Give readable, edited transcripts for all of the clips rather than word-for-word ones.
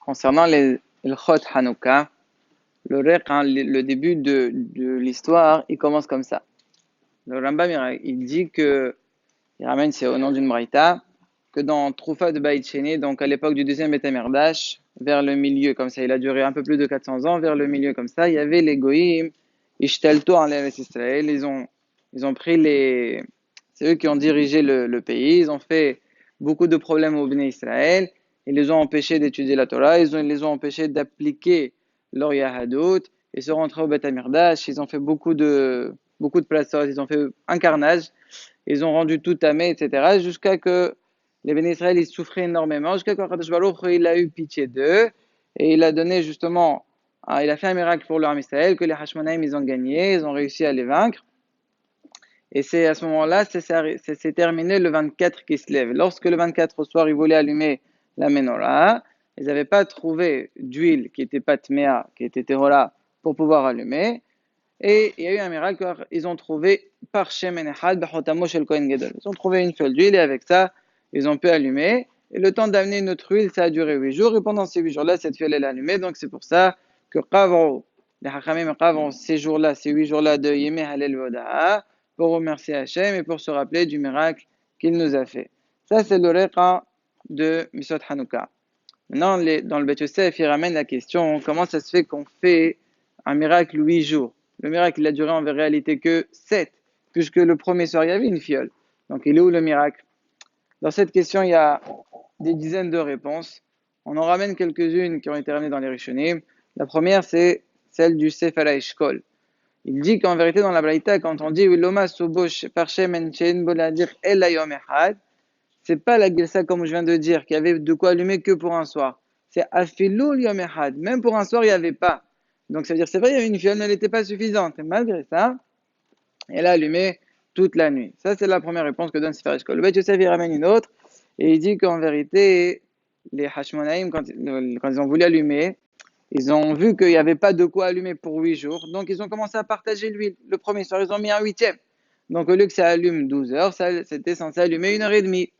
Concernant les Ilchot Hanouka, le début de l'histoire, il commence comme ça. Le Rambam, il dit que, il ramène, c'est au nom d'une braïta, que dans Troufa de Baït Sheni, donc à l'époque du deuxième Beth Amikdash, vers le milieu, comme ça, il a duré un peu plus de 400 ans, vers le milieu, comme ça, il y avait les Goïm, Ishtelto en Israël, ils ont pris c'est eux qui ont dirigé le pays, ils ont fait beaucoup de problèmes au Béné Israël, ils les ont empêchés d'étudier la Torah, ils les ont empêchés d'appliquer leur Yahadut, ils sont rentrés au Beth Amikdash, ils ont fait beaucoup de plaços, ils ont fait un carnage, ils ont rendu tout tamé, etc. Jusqu'à que les Béné Israël, ils souffraient énormément, jusqu'à que Kadosh Baruch il a eu pitié d'eux, et il a donné justement, il a fait un miracle pour leur Israël, que les Hashmonaïm, ils ont gagné, ils ont réussi à les vaincre. Et c'est à ce moment-là, c'est terminé le 24 qui se lève. Lorsque le 24 au soir, ils voulaient allumer la menorah, ils n'avaient pas trouvé d'huile qui était pas tméa, qui était térola, pour pouvoir allumer. Et il y a eu un miracle, ils ont trouvé par Shemen Echad, Bechotamo Shel Kohen Gadol. Ils ont trouvé une feuille d'huile et avec ça, ils ont pu allumer. Et le temps d'amener une autre huile, ça a duré 8 jours. Et pendant ces 8 jours-là, cette feuille, elle est allumée. Donc c'est pour ça que les Hachamim ces jours-là, ces 8 jours-là de Yemé Halel Voda'a, pour remercier Hachem et pour se rappeler du miracle qu'il nous a fait. Ça, c'est le reqa de Misot Hanouka. Maintenant, dans le Beth Yosef, il ramène la question, comment ça se fait qu'on fait un miracle 8 jours? Le miracle, il a duré en réalité que 7, puisque le premier soir, il y avait une fiole. Donc, il est où le miracle? Dans cette question, il y a des dizaines de réponses. On en ramène quelques-unes qui ont été ramenées dans les Rishonim. La première, c'est celle du Sefer HaEshkol. Il dit qu'en vérité, dans la Braïta, quand on dit « Loma sobosh parchem en shein bo ladir el hayom echad », c'est pas la Gilsa comme je viens de dire, qu'il y avait de quoi allumer que pour un soir. C'est Afilul Yom Echad. Même pour un soir, il n'y avait pas. Donc ça veut dire, c'est vrai, il y avait une fiole, mais elle n'était pas suffisante. Et malgré ça, elle a allumé toute la nuit. Ça, c'est la première réponse que donne Sefer Eshkol. Le Beth Yosef, il ramène une autre, et il dit qu'en vérité, les Hashmonaïm, quand ils ont voulu allumer, ils ont vu qu'il n'y avait pas de quoi allumer pour 8 jours, donc ils ont commencé à partager l'huile. Le premier soir, ils ont mis un huitième. Donc au lieu que ça allume 12 heures, c'était censé allumer 1 heure et demie.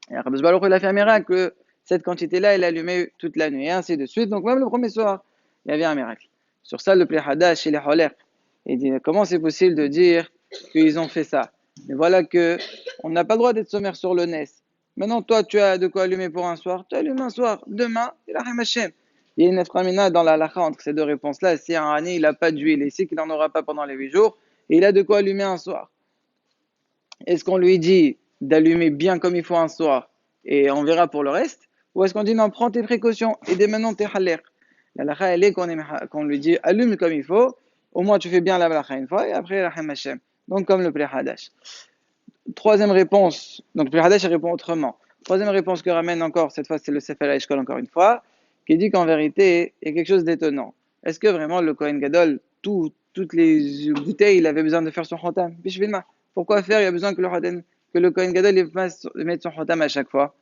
Et Akadosh Baruch il a fait un miracle que cette quantité-là, elle allumait toute la nuit, et ainsi de suite. Donc même le premier soir, il y avait un miracle. Sur ça, le Plehadash, il est holer. Il dit, comment c'est possible de dire qu'ils ont fait ça? Mais voilà que on n'a pas le droit d'être sommaire sur le NES. Maintenant, toi, tu as de quoi allumer pour un soir, tu allumes un soir. Demain, il a Hashem. Il y a une eframina dans la lacha entre ces deux réponses-là. Si un rani, il n'a pas d'huile, ici qu'il n'en aura pas pendant les 8 jours, et il a de quoi allumer un soir. Est-ce qu'on lui dit d'allumer bien comme il faut un soir et on verra pour le reste? Ou est-ce qu'on dit non, prends tes précautions et dès maintenant t'es haler? La lacha, elle est qu'on lui dit allume comme il faut, au moins tu fais bien la lacha une fois et après Rahim Hashem. Donc comme le Plei Hadash. Troisième réponse, donc le Plei Hadash répond autrement. Troisième réponse que ramène encore, cette fois c'est le Sefer HaEshkol encore une fois, qui dit qu'en vérité, il y a quelque chose d'étonnant. Est-ce que vraiment le Kohen Gadol, toutes les bouteilles, il avait besoin de faire son khatam? Pourquoi faire? Il y a besoin que le Kohen Gadol mette son khatam à chaque fois.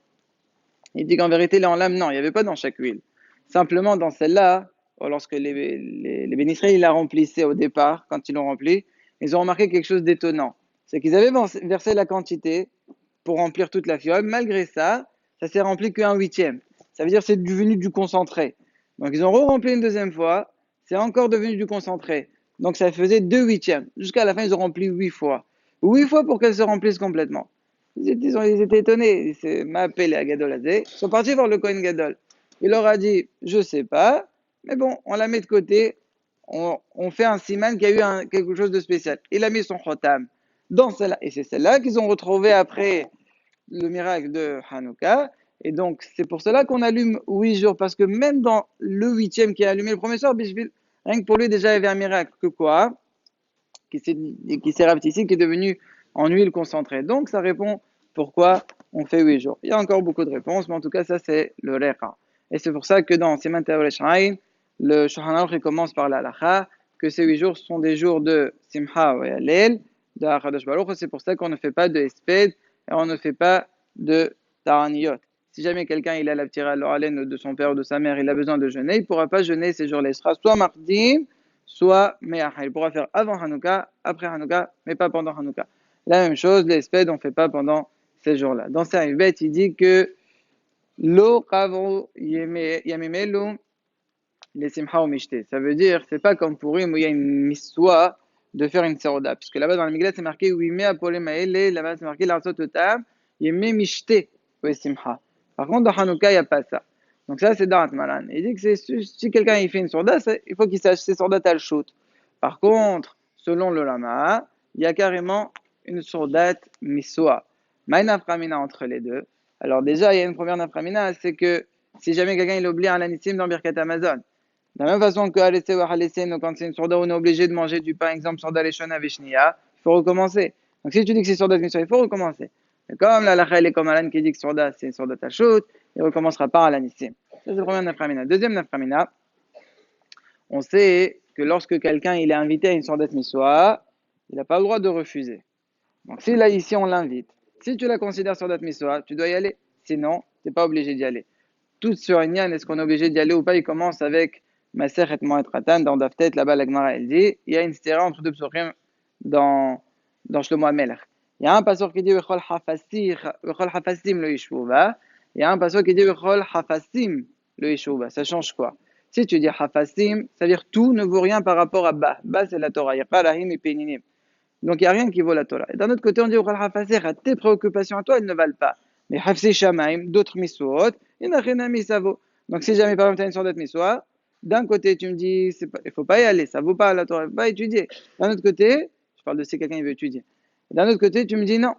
Il dit qu'en vérité, là en lame, non, il n'y avait pas dans chaque huile. Simplement dans celle-là, lorsque les bénisraëls la remplissaient au départ, quand ils l'ont remplie, ils ont remarqué quelque chose d'étonnant. C'est qu'ils avaient versé la quantité pour remplir toute la fiole. Malgré ça, ça s'est rempli qu'un huitième. Ça veut dire que c'est devenu du concentré. Donc ils ont re-rempli une deuxième fois, c'est encore devenu du concentré. Donc ça faisait 2/8. Jusqu'à la fin, ils ont rempli 8 fois. 8 fois pour qu'elle se remplisse complètement. Ils étaient étonnés. C'est m'appelé à Gadol Azé. Ils sont partis voir le Kohen Gadol. Il leur a dit, je sais pas, mais bon, on la met de côté. On fait un siman qui a eu quelque chose de spécial. Il a mis son khotam dans celle-là. Et c'est celle-là qu'ils ont retrouvé après le miracle de Hanouka. Et donc, c'est pour cela qu'on allume 8 jours. Parce que même dans le huitième qui a allumé le premier soir, Bishvil, rien que pour lui, déjà, il y avait un miracle. Que quoi? Qui s'est rapetissé, qui est devenu en huile concentrée. Donc, ça répond pourquoi on fait 8 jours. Il y a encore beaucoup de réponses, mais en tout cas, ça, c'est le reqa. Et c'est pour ça que dans Siman Te'avle Sha'ain, le Shulchan Aruch commence par la halacha, que ces 8 jours sont des jours de Simcha et Halel, de Hakadosh Baruch. C'est pour ça qu'on ne fait pas de Esped et on ne fait pas de Ta'aniyot. Si jamais quelqu'un il a la ptira l'oralen de son père ou de sa mère, il a besoin de jeûner, il ne pourra pas jeûner ces jours-là. Il sera soit mardim, soit Me'acha. Il pourra faire avant Hanouka, après Hanouka, mais pas pendant Hanouka. La même chose, les spèdes, on ne fait pas pendant ces jours-là. Dans Serif Bet, il dit que Lo Kavru Yamimelu les Simcha ou Mishte. Ça veut dire, c'est pas comme pour Purim où il y a une miswa de faire une seroda. Puisque là-bas dans la Miglat, c'est marqué Wime Apolé Maele, là-bas c'est marqué Larsot Otam, Yeme Mishte ou Simcha. Par contre, dans Hanouka, il n'y a pas ça. Donc ça, c'est Darat Malan. Il dit que si quelqu'un il fait une sorda, il faut qu'il sache c'est sorda al shoot. Par contre, selon le Lama, il y a carrément une sordat miswa. Maïna Framina entre les deux. Alors déjà, il y a une première naframina, c'est que si jamais quelqu'un il oublie un anissim dans Birkat Amazon, de la même façon que Alessé ou Halessé, quand c'est une sourda, on est obligé de manger du pain, exemple sourda leshon avishnia, il faut recommencer. Donc si tu dis que c'est sourda mission, il faut recommencer. Et comme la lacha, elle est comme Alan qui dit que sourda, c'est sourda tachut, il ne recommencera pas à l'anissim. Ça, c'est le premier naframina. Deuxième naframina, on sait que lorsque quelqu'un il est invité à une sourda miswa, il n'a pas le droit de refuser. Donc si là, ici, on l'invite, si tu la considères sourda miswa, tu dois y aller. Sinon, tu n'es pas obligé d'y aller. Tout sur Inyan, est-ce qu'on est obligé d'y aller ou pas, il commence avec Maser et Moed Ratan, dans Daftet, là-bas, la Gemara, elle dit, il y a une stéra entre deux psurim dans Shlomo HaMelech. Il y a un passeur qui dit, Vechol Hafasim le Yeshuva, il y a un passeur qui dit, Vechol Hafasim le Yeshuva. Ça change quoi? Si tu dis Hafasim, ça veut dire tout ne vaut rien par rapport à Ba. Ba, c'est la Torah. Il y a pas Rahim et Péninim. Donc il n'y a rien qui vaut la Torah. Et d'un autre côté, on dit, tes préoccupations à toi, elles ne valent pas. Mais Hafsi Shamaim, d'autres misouot, il n'y a rien à mis, ça vaut. Donc si jamais par exemple tu as une sorte de misouah, d'un côté tu me dis, il ne faut pas y aller, ça ne vaut pas la Torah, il ne faut pas étudier. D'un autre côté, je parle de si quelqu'un veut étudier. D'un autre côté, tu me dis non,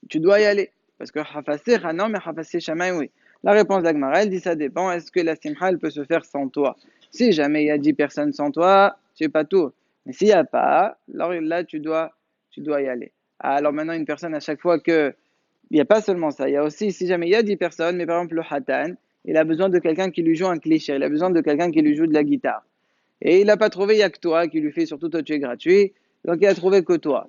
tu dois y aller. Parce que Hafasi non, mais Hafasi Shamaim, oui. La réponse d'Agmara, elle dit ça dépend, est-ce que la simcha, elle peut se faire sans toi? Si jamais il y a 10 personnes sans toi, tu n'es pas tout. Mais s'il n'y a pas, alors là, tu dois y aller. Alors maintenant, une personne, à chaque fois que... Il n'y a pas seulement ça, il y a aussi, si jamais il y a 10 personnes, mais par exemple le Hatan, il a besoin de quelqu'un qui lui joue un cliché, il a besoin de quelqu'un qui lui joue de la guitare. Et il n'a pas trouvé, il n'y a que toi qui lui fait, surtout toi tu es gratuit, donc il a trouvé que toi.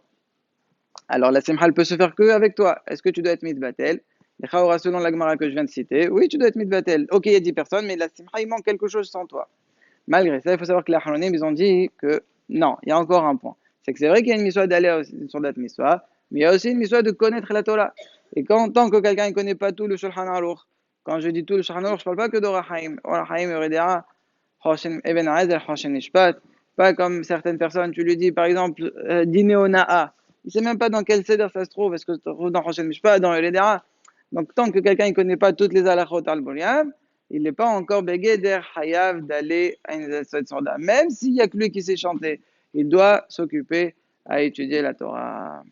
Alors la simha, elle peut se faire que avec toi. Est-ce que tu dois être mitbatel? Les chaora, selon la Gemara que je viens de citer, oui, tu dois être mitbatel. Ok, il y a 10 personnes, mais la simha, il manque quelque chose sans toi. Malgré ça, il faut savoir que les Hanonim, ils ont dit que non, il y a encore un point. C'est que c'est vrai qu'il y a une miswa d'aller à une sourate miswa, mais il y a aussi une miswa de connaître la Torah. Et quand, tant que quelqu'un ne connaît pas tout le Shulchan Aruch, quand je dis tout le Shulchan Aruch, je ne parle pas que d'Orachaim. Orachaim, Yoredea, Eben Aezer, Hoshen Ishpat. Pas comme certaines personnes, tu lui dis par exemple, Dineona'a. Il ne sait même pas dans quel seder ça se trouve. Est-ce que ça se trouve dans Hoshen Ishpat, dans Yoredea? Donc tant que quelqu'un ne connaît pas toutes les halachot al-Buriam, il n'est pas encore Begeder Hayav d'aller à une sorda. Même s'il n'y a que lui qui sait chanter, il doit s'occuper à étudier la Torah.